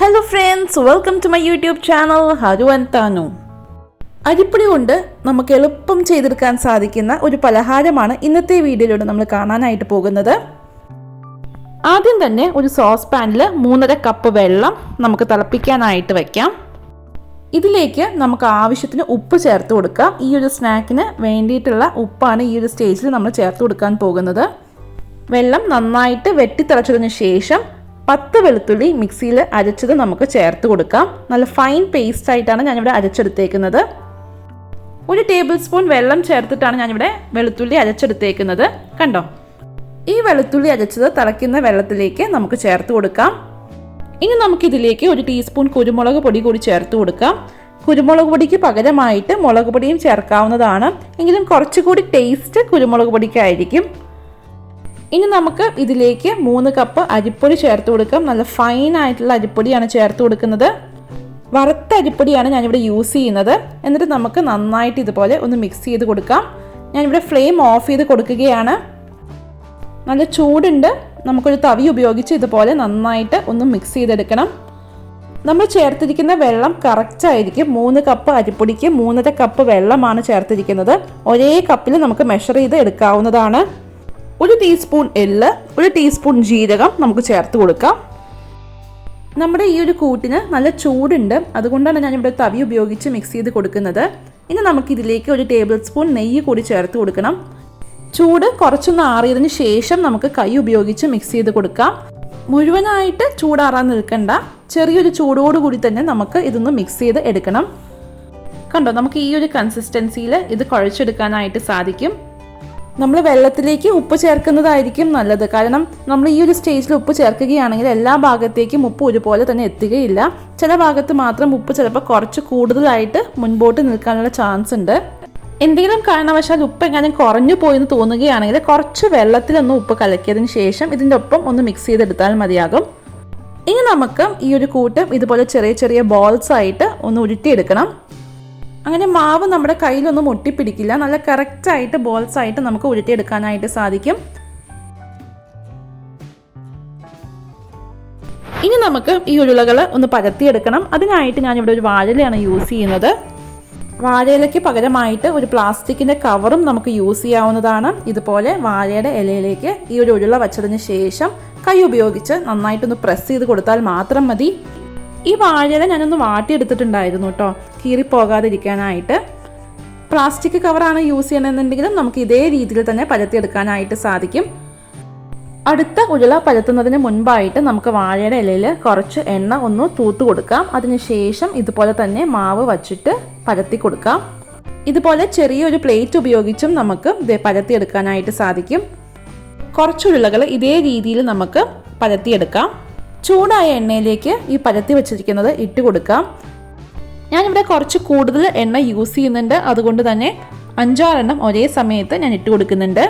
Hello friends, welcome to my YouTube channel. Haru and Tanu. അരിപ്പൊടി കൊണ്ട് നമുക്ക് എളുപ്പം ചെയ്തെടുക്കാൻ സാധിക്കുന്ന ഒരു പലഹാരമാണ് ഇന്നത്തെ വീഡിയോയിലൂടെ നമ്മൾ കാണാനായിട്ട് പോകുന്നത്. ആദ്യം തന്നെ ഒരു സോസ് പാനിൽ 3.5 കപ്പ് വെള്ളം നമുക്ക് തിളപ്പിക്കാനായിട്ട് വെക്കാം. ഇതിലേക്ക് നമുക്ക് ആവശ്യത്തിന് ഉപ്പ് ചേർത്ത് കൊടുക്കാം. ഈ ഒരു സ്നാക്കിന് വേണ്ടിയിട്ടുള്ള ഉപ്പാണ് ഈ ഒരു സ്റ്റേജിൽ നമ്മൾ ചേർത്ത് കൊടുക്കാൻ പോകുന്നത്. വെള്ളം നന്നായിട്ട് വെട്ടി തിളച്ചതിന് ശേഷം 10 വെളുത്തുള്ളി മിക്സിയിൽ അരച്ചത് നമുക്ക് ചേർത്ത് കൊടുക്കാം. നല്ല ഫൈൻ പേസ്റ്റ് ആയിട്ടാണ് ഞാനിവിടെ അരച്ചെടുത്തേക്കുന്നത്. 1 ടേബിൾ സ്പൂൺ വെള്ളം ചേർത്തിട്ടാണ് ഞാനിവിടെ വെളുത്തുള്ളി അരച്ചെടുത്തേക്കുന്നത്. കണ്ടോ, ഈ വെളുത്തുള്ളി അരച്ചത് തിളയ്ക്കുന്ന വെള്ളത്തിലേക്ക് നമുക്ക് ചേർത്ത് കൊടുക്കാം. ഇനി നമുക്കിതിലേക്ക് 1 ടീസ്പൂൺ കുരുമുളക് പൊടി കൂടി ചേർത്ത് കൊടുക്കാം. കുരുമുളക് പൊടിക്ക് പകരമായിട്ട് മുളക് പൊടിയും ചേർക്കാവുന്നതാണ്, എങ്കിലും കുറച്ചുകൂടി ടേസ്റ്റ് കുരുമുളക് പൊടിക്കായിരിക്കും. ഇനി നമുക്ക് ഇതിലേക്ക് 3 കപ്പ് അരിപ്പൊടി ചേർത്ത് കൊടുക്കാം. നല്ല ഫൈൻ ആയിട്ടുള്ള അരിപ്പൊടിയാണ് ചേർത്ത് കൊടുക്കുന്നത്. വറുത്ത അരിപ്പൊടിയാണ് ഞാനിവിടെ യൂസ് ചെയ്യുന്നത്. എന്നിട്ട് നമുക്ക് നന്നായിട്ട് ഇതുപോലെ ഒന്ന് മിക്സ് ചെയ്ത് കൊടുക്കാം. ഞാനിവിടെ ഫ്ലെയിം ഓഫ് ചെയ്ത് കൊടുക്കുകയാണ്. നല്ല ചൂടുണ്ട്. നമുക്കൊരു തവി ഉപയോഗിച്ച് ഇതുപോലെ നന്നായിട്ട് ഒന്ന് മിക്സ് ചെയ്തെടുക്കണം. നമ്മൾ ചേർത്തിരിക്കുന്ന വെള്ളം കറക്റ്റ് ആയിരിക്കും. 3 കപ്പ് അരിപ്പൊടിക്ക് 3.5 കപ്പ് വെള്ളമാണ് ചേർത്തിരിക്കുന്നത്. ഒരേ കപ്പിൽ നമുക്ക് മെഷർ ചെയ്ത് എടുക്കാവുന്നതാണ്. 1 ടീസ്പൂൺ എള്ള്, 1 ടീസ്പൂൺ ജീരകം നമുക്ക് ചേർത്ത് കൊടുക്കാം. നമ്മുടെ ഈ ഒരു കൂട്ടിന് നല്ല ചൂടുണ്ട്, അതുകൊണ്ടാണ് ഞാനിവിടെ തവി ഉപയോഗിച്ച് മിക്സ് ചെയ്ത് കൊടുക്കുന്നത്. ഇനി നമുക്കിതിലേക്ക് 1 ടേബിൾ സ്പൂൺ നെയ്യ് കൂടി ചേർത്ത് കൊടുക്കണം. ചൂട് കുറച്ചൊന്ന് ആറിയതിന് ശേഷം നമുക്ക് കൈ ഉപയോഗിച്ച് മിക്സ് ചെയ്ത് കൊടുക്കാം. മുഴുവനായിട്ട് ചൂടാറാൻ നിൽക്കണ്ട, ചെറിയൊരു ചൂടോടുകൂടി തന്നെ നമുക്ക് ഇതൊന്ന് മിക്സ് ചെയ്ത് എടുക്കണം. കണ്ടോ, നമുക്ക് ഈ ഒരു കൺസിസ്റ്റൻസിയിൽ ഇത് കുഴച്ചെടുക്കാനായിട്ട് സാധിക്കും. നമ്മൾ വെള്ളത്തിലേക്ക് ഉപ്പ് ചേർക്കുന്നതായിരിക്കും നല്ലത്. കാരണം നമ്മൾ ഈ ഒരു സ്റ്റേജിൽ ഉപ്പ് ചേർക്കുകയാണെങ്കിൽ എല്ലാ ഭാഗത്തേക്കും ഉപ്പ് ഒരുപോലെ തന്നെ എത്തുകയില്ല. ചില ഭാഗത്ത് മാത്രം ഉപ്പ് ചിലപ്പോൾ കുറച്ച് കൂടുതലായിട്ട് മുൻപോട്ട് നിൽക്കാനുള്ള ചാൻസ് ഉണ്ട്. എന്തെങ്കിലും കാരണവശാൽ ഉപ്പ് എങ്ങാനും കുറഞ്ഞു പോയെന്ന് തോന്നുകയാണെങ്കിൽ കുറച്ച് വെള്ളത്തിലൊന്ന് ഉപ്പ് കലക്കിയതിന് ശേഷം ഇതിൻ്റെ ഒപ്പം ഒന്ന് മിക്സ് ചെയ്തെടുത്താൽ മതിയാകും. ഇനി നമുക്ക് ഈ ഒരു കൂട്ട് ഇതുപോലെ ചെറിയ ചെറിയ ബോൾസ് ആയിട്ട് ഒന്ന് ഉരുട്ടിയെടുക്കണം. അങ്ങനെ മാവ് നമ്മുടെ കയ്യിലൊന്നും ഒട്ടിപ്പിടിക്കില്ല. നല്ല കറക്റ്റായിട്ട് ബോൾസ് ആയിട്ട് നമുക്ക് ഉരുട്ടിയെടുക്കാനായിട്ട് സാധിക്കും. ഇനി നമുക്ക് ഈ ഉരുളകൾ ഒന്ന് പരത്തിയെടുക്കണം. അതിനായിട്ട് ഞാനിവിടെ ഒരു വാഴയിലയാണ് യൂസ് ചെയ്യുന്നത്. വാഴയിലയ്ക്ക് പകരമായിട്ട് ഒരു പ്ലാസ്റ്റിക്കിൻ്റെ കവറും നമുക്ക് യൂസ് ചെയ്യാവുന്നതാണ്. ഇതുപോലെ വാഴയുടെ ഇലയിലേക്ക് ഈ ഒരു ഉരുള വച്ചതിന് ശേഷം കൈ ഉപയോഗിച്ച് നന്നായിട്ടൊന്ന് പ്രസ് ചെയ്ത് കൊടുത്താൽ മാത്രം മതി. ഈ വാഴയില ഞാനൊന്ന് വാട്ടിയെടുത്തിട്ടുണ്ടായിരുന്നു കേട്ടോ, കീറിപ്പോകാതിരിക്കാനായിട്ട്. പ്ലാസ്റ്റിക് കവറാണ് യൂസ് ചെയ്യണമെന്നുണ്ടെങ്കിലും നമുക്ക് ഇതേ രീതിയിൽ തന്നെ പരത്തിയെടുക്കാനായിട്ട് സാധിക്കും. അടുത്ത ഉരുള പരത്തുന്നതിന് മുൻപായിട്ട് നമുക്ക് വാഴയുടെ ഇലയിൽ കുറച്ച് എണ്ണ ഒന്ന് തൂത്ത് കൊടുക്കാം. അതിനുശേഷം ഇതുപോലെ തന്നെ മാവ് വച്ചിട്ട് പരത്തി കൊടുക്കാം. ഇതുപോലെ ചെറിയൊരു പ്ലേറ്റ് ഉപയോഗിച്ചും നമുക്ക് പരത്തിയെടുക്കാനായിട്ട് സാധിക്കും. കുറച്ചുരുളകൾ ഇതേ രീതിയിൽ നമുക്ക് പരത്തിയെടുക്കാം. ചൂടായ എണ്ണയിലേക്ക് ഈ പരത്തി വെച്ചിരിക്കുന്നത് ഇട്ട് കൊടുക്കാം. ഞാനിവിടെ കുറച്ച് കൂടുതൽ എണ്ണ യൂസ് ചെയ്യുന്നുണ്ട്, അതുകൊണ്ട് തന്നെ 5-6 എണ്ണം ഒരേ സമയത്ത് ഞാൻ ഇട്ട് കൊടുക്കുന്നുണ്ട്.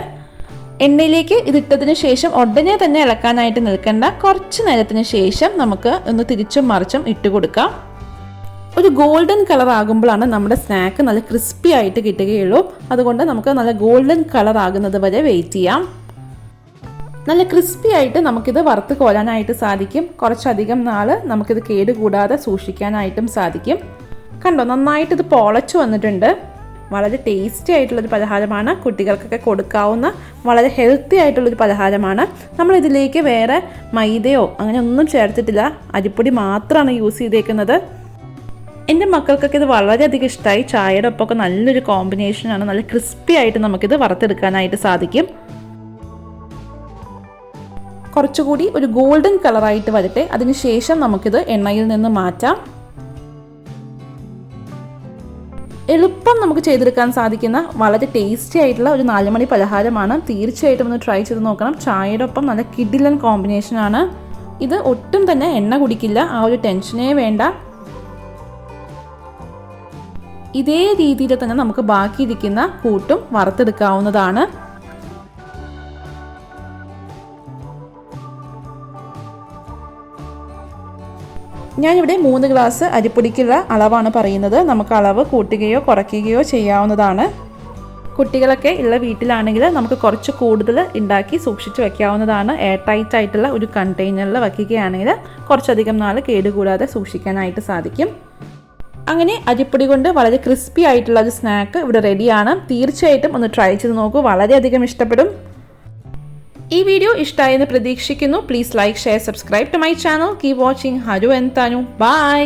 എണ്ണയിലേക്ക് ഇതിട്ടതിന് ശേഷം ഉടനെ തന്നെ ഇളക്കാനായിട്ട് നിൽക്കേണ്ട. കുറച്ച് നേരത്തിന് ശേഷം നമുക്ക് ഒന്ന് തിരിച്ചും മറിച്ചും ഇട്ട് കൊടുക്കാം. ഒരു ഗോൾഡൻ കളർ ആകുമ്പോഴാണ് നമ്മുടെ സ്നാക്ക് നല്ല ക്രിസ്പി ആയിട്ട് കിട്ടുകയുള്ളൂ. അതുകൊണ്ട് നമുക്ക് നല്ല ഗോൾഡൻ കളർ ആകുന്നത് വരെ വെയിറ്റ് ചെയ്യാം. നല്ല ക്രിസ്പി ആയിട്ട് നമുക്കിത് വറുത്ത് കോരാനായിട്ട് സാധിക്കും. കുറച്ചധികം നാൾ നമുക്കിത് കേടുകൂടാതെ സൂക്ഷിക്കാനായിട്ടും സാധിക്കും. കണ്ടോ, നന്നായിട്ട് ഇത് പൊളച്ചു വന്നിട്ടുണ്ട്. വളരെ ടേസ്റ്റി ആയിട്ടുള്ളൊരു പലഹാരമാണ്. കുട്ടികൾക്കൊക്കെ കൊടുക്കാവുന്ന വളരെ ഹെൽത്തി ആയിട്ടുള്ളൊരു പലഹാരമാണ്. നമ്മളിതിലേക്ക് വേറെ മൈദയോ അങ്ങനെ ഒന്നും ചേർത്തിട്ടില്ല, അരിപ്പൊടി മാത്രമാണ് യൂസ് ചെയ്തേക്കുന്നത്. എൻ്റെ മക്കൾക്കൊക്കെ ഇത് വളരെയധികം ഇഷ്ടമായി. ചായയുടെ ഒപ്പമൊക്കെ നല്ലൊരു കോമ്പിനേഷനാണ്. നല്ല ക്രിസ്പി ആയിട്ട് നമുക്കിത് വറുത്തെടുക്കാനായിട്ട് സാധിക്കും. കുറച്ചുകൂടി ഒരു ഗോൾഡൻ കളറായിട്ട് വരട്ടെ. അതിനുശേഷം നമുക്കിത് എണ്ണയിൽ നിന്ന് മാറ്റാം. എളുപ്പം നമുക്ക് ചെയ്തെടുക്കാൻ സാധിക്കുന്ന വളരെ ടേസ്റ്റി ആയിട്ടുള്ള ഒരു 4 മണി പലഹാരമാണ്. തീർച്ചയായിട്ടും ഒന്ന് ട്രൈ ചെയ്ത് നോക്കണം. ചായയുടെ ഒപ്പം നല്ല കിഡിലൻ കോമ്പിനേഷനാണ്. ഇത് ഒട്ടും തന്നെ എണ്ണ കുടിക്കില്ല, ആ ഒരു ടെൻഷനേ വേണ്ട. ഇതേ രീതിയിൽ തന്നെ നമുക്ക് ബാക്കിയിരിക്കുന്ന കൂട്ടും വറുത്തെടുക്കാവുന്നതാണ്. ഞാനിവിടെ 3 ഗ്ലാസ് അരിപ്പൊടിക്കുള്ള അളവാണ് പറയുന്നത്. നമുക്ക് അളവ് കൂട്ടുകയോ കുറയ്ക്കുകയോ ചെയ്യാവുന്നതാണ്. കുട്ടികളൊക്കെ ഉള്ള വീട്ടിലാണെങ്കിൽ നമുക്ക് കുറച്ച് കൂടുതൽ ഉണ്ടാക്കി സൂക്ഷിച്ച് വെക്കാവുന്നതാണ്. എയർ ടൈറ്റ് ആയിട്ടുള്ള ഒരു കണ്ടെയ്നറിൽ വയ്ക്കുകയാണെങ്കിൽ കുറച്ചധികം നാൾ കേടുകൂടാതെ സൂക്ഷിക്കാനായിട്ട് സാധിക്കും. അങ്ങനെ അരിപ്പൊടി കൊണ്ട് വളരെ ക്രിസ്പി ആയിട്ടുള്ള ഒരു സ്നാക്ക് ഇവിടെ റെഡിയാണ്. തീർച്ചയായിട്ടും ഒന്ന് ട്രൈ ചെയ്ത് നോക്കൂ, വളരെയധികം ഇഷ്ടപ്പെടും. ഈ വീഡിയോ ഇഷ്ടമായെന്ന് പ്രതീക്ഷിക്കുന്നു. Please like, share, subscribe to my channel. Keep watching Haru and Thanu. By.